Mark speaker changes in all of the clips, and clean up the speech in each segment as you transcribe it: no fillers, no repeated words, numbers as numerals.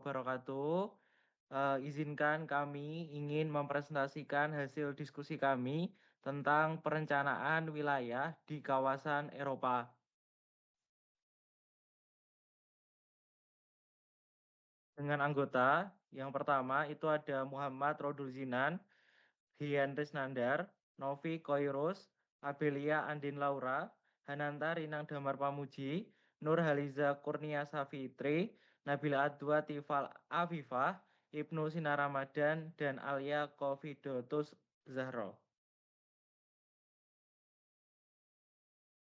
Speaker 1: wabarakatuh. Izinkan kami ingin mempresentasikan hasil diskusi kami tentang perencanaan wilayah di kawasan Eropa. Dengan anggota, yang pertama itu ada Muhammad Rodulzinan, Hienris Nandar, Novi Koirus, Abelia Andin Laura, Hananta Rinang Damar Pamuji, Nur Haliza Kurnia Safitri, Nabila Adwa Tifal Afifah, Ibnu Sinar Ramadan, dan Alia Kofidotus Zahro.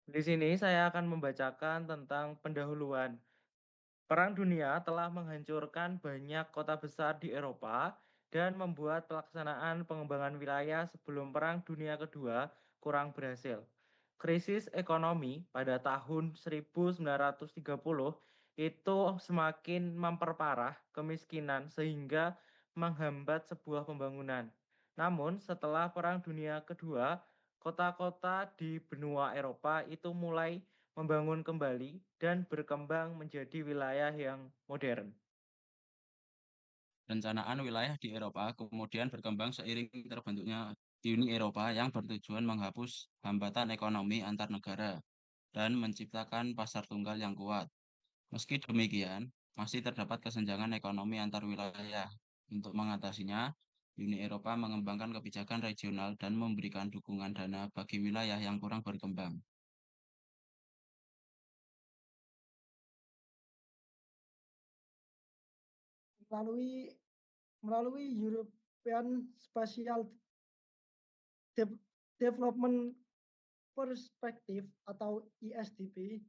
Speaker 1: Di sini saya akan membacakan tentang pendahuluan. Perang Dunia telah menghancurkan banyak kota besar di Eropa dan membuat pelaksanaan pengembangan wilayah sebelum Perang Dunia Kedua kurang berhasil. Krisis ekonomi pada tahun 1930 itu semakin memperparah kemiskinan sehingga menghambat sebuah pembangunan. Namun setelah Perang Dunia Kedua, kota-kota di benua Eropa itu mulai membangun kembali dan berkembang menjadi wilayah yang modern.
Speaker 2: Rencanaan wilayah di Eropa kemudian berkembang seiring terbentuknya Uni Eropa yang bertujuan menghapus hambatan ekonomi antar negara dan menciptakan pasar tunggal yang kuat. Meski demikian, masih terdapat kesenjangan ekonomi antar wilayah. Untuk mengatasinya, Uni Eropa mengembangkan kebijakan regional dan memberikan dukungan dana bagi wilayah yang kurang berkembang.
Speaker 3: melalui melalui European Spatial Development Perspective atau ISDP,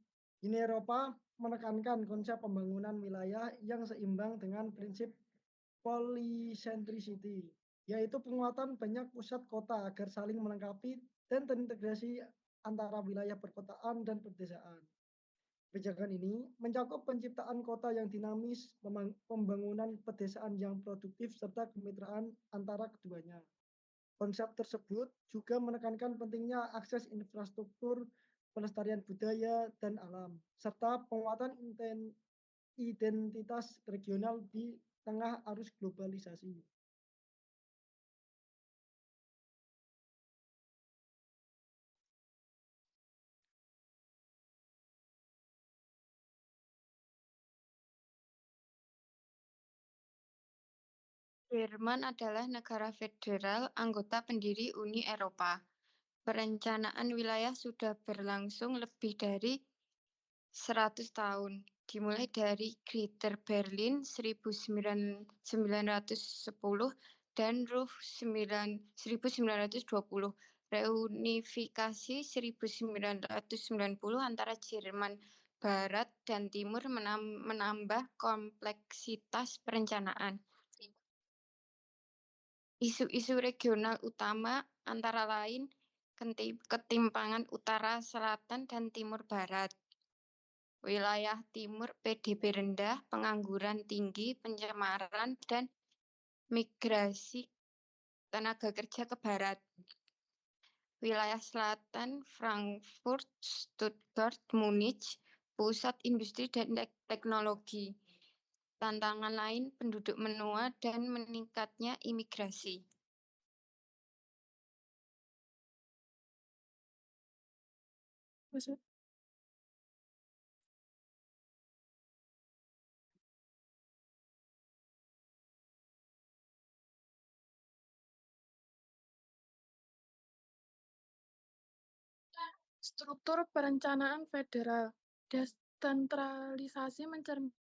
Speaker 3: Uni Eropa menekankan konsep pembangunan wilayah yang seimbang dengan prinsip polycentricity, yaitu penguatan banyak pusat kota agar saling melengkapi dan terintegrasi antara wilayah perkotaan dan pedesaan. Kebijakan ini mencakup penciptaan kota yang dinamis, pembangunan pedesaan yang produktif, serta kemitraan antara keduanya. Konsep tersebut juga menekankan pentingnya akses infrastruktur, pelestarian budaya dan alam, serta penguatan identitas regional di tengah arus globalisasi.
Speaker 4: Jerman adalah negara federal anggota pendiri Uni Eropa. Perencanaan wilayah sudah berlangsung lebih dari 100 tahun, dimulai dari Greater Berlin 1910 dan Ruhr 1920, reunifikasi 1990 antara Jerman Barat dan Timur menambah kompleksitas perencanaan. Isu-isu regional utama antara lain ketimpangan utara, selatan, dan timur barat. Wilayah timur PDB rendah, pengangguran tinggi, pencemaran, dan migrasi tenaga kerja ke barat. Wilayah selatan Frankfurt, Stuttgart, Munich, pusat industri dan teknologi. Tantangan lain penduduk menua dan meningkatnya imigrasi.
Speaker 5: Struktur perencanaan federal, desentralisasi mencerminkan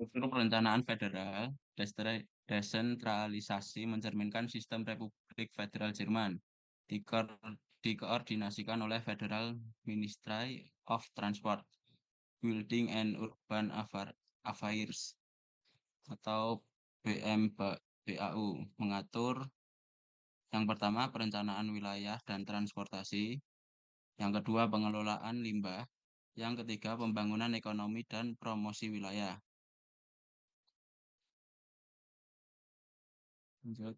Speaker 2: Struktur perencanaan federal, desentralisasi mencerminkan sistem Republik Federal Jerman, dikoordinasikan oleh Federal Ministry of Transport, Building and Urban Affairs atau BAU mengatur yang pertama perencanaan wilayah dan transportasi, yang kedua pengelolaan limbah, yang ketiga pembangunan ekonomi dan promosi wilayah. Lanjut.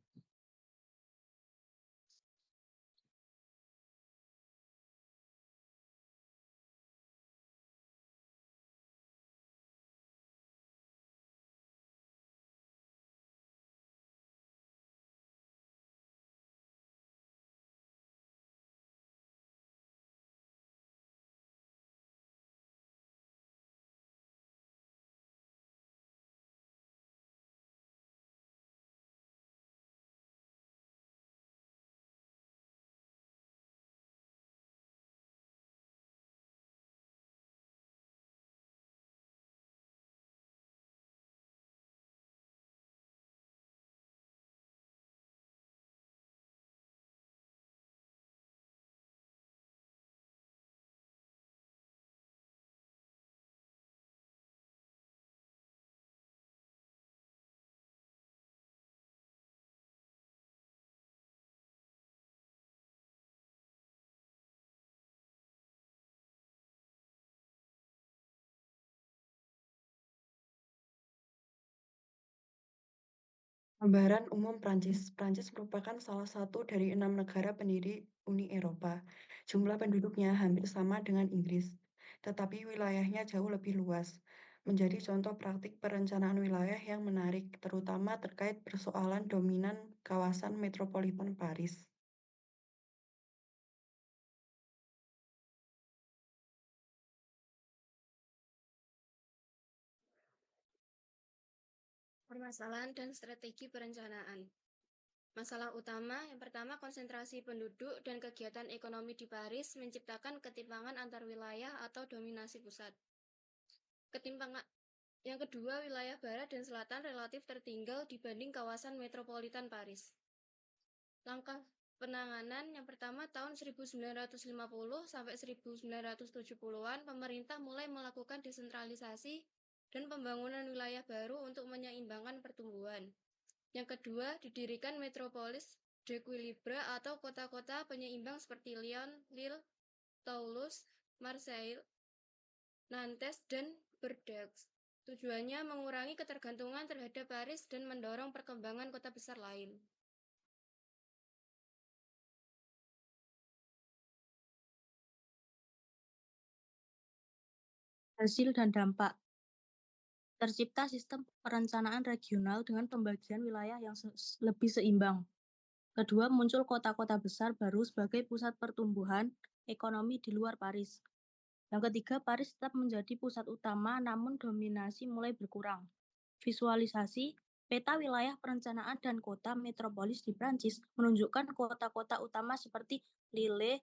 Speaker 6: Gambaran umum Prancis. Prancis merupakan salah satu dari 6 negara pendiri Uni Eropa. Jumlah penduduknya hampir sama dengan Inggris, tetapi wilayahnya jauh lebih luas. Menjadi contoh praktik perencanaan wilayah yang menarik, terutama terkait persoalan dominan kawasan metropolitan Paris.
Speaker 4: Permasalahan dan strategi perencanaan. Masalah utama yang pertama konsentrasi penduduk dan kegiatan ekonomi di Paris menciptakan ketimpangan antar wilayah atau dominasi pusat. Yang kedua, wilayah barat dan selatan relatif tertinggal dibanding kawasan metropolitan Paris. Langkah penanganan yang pertama tahun 1950 sampai 1970-an pemerintah mulai melakukan desentralisasi dan pembangunan wilayah baru untuk menyeimbangkan pertumbuhan. Yang kedua, didirikan metropolis d'equilibre atau kota-kota penyeimbang seperti Lyon, Lille, Toulouse, Marseille, Nantes, dan Bordeaux. Tujuannya mengurangi ketergantungan terhadap Paris dan mendorong perkembangan kota besar lain.
Speaker 7: Hasil dan dampak. Tercipta sistem perencanaan regional dengan pembagian wilayah yang lebih seimbang. Kedua, muncul kota-kota besar baru sebagai pusat pertumbuhan ekonomi di luar Paris. Yang ketiga, Paris tetap menjadi pusat utama namun dominasi mulai berkurang. Visualisasi peta wilayah perencanaan dan kota metropolis di Prancis menunjukkan kota-kota utama seperti Lille,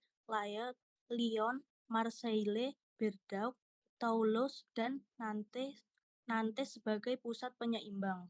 Speaker 7: Lyon, Marseille, Bordeaux, Toulouse, dan Nantes sebagai pusat penyeimbang.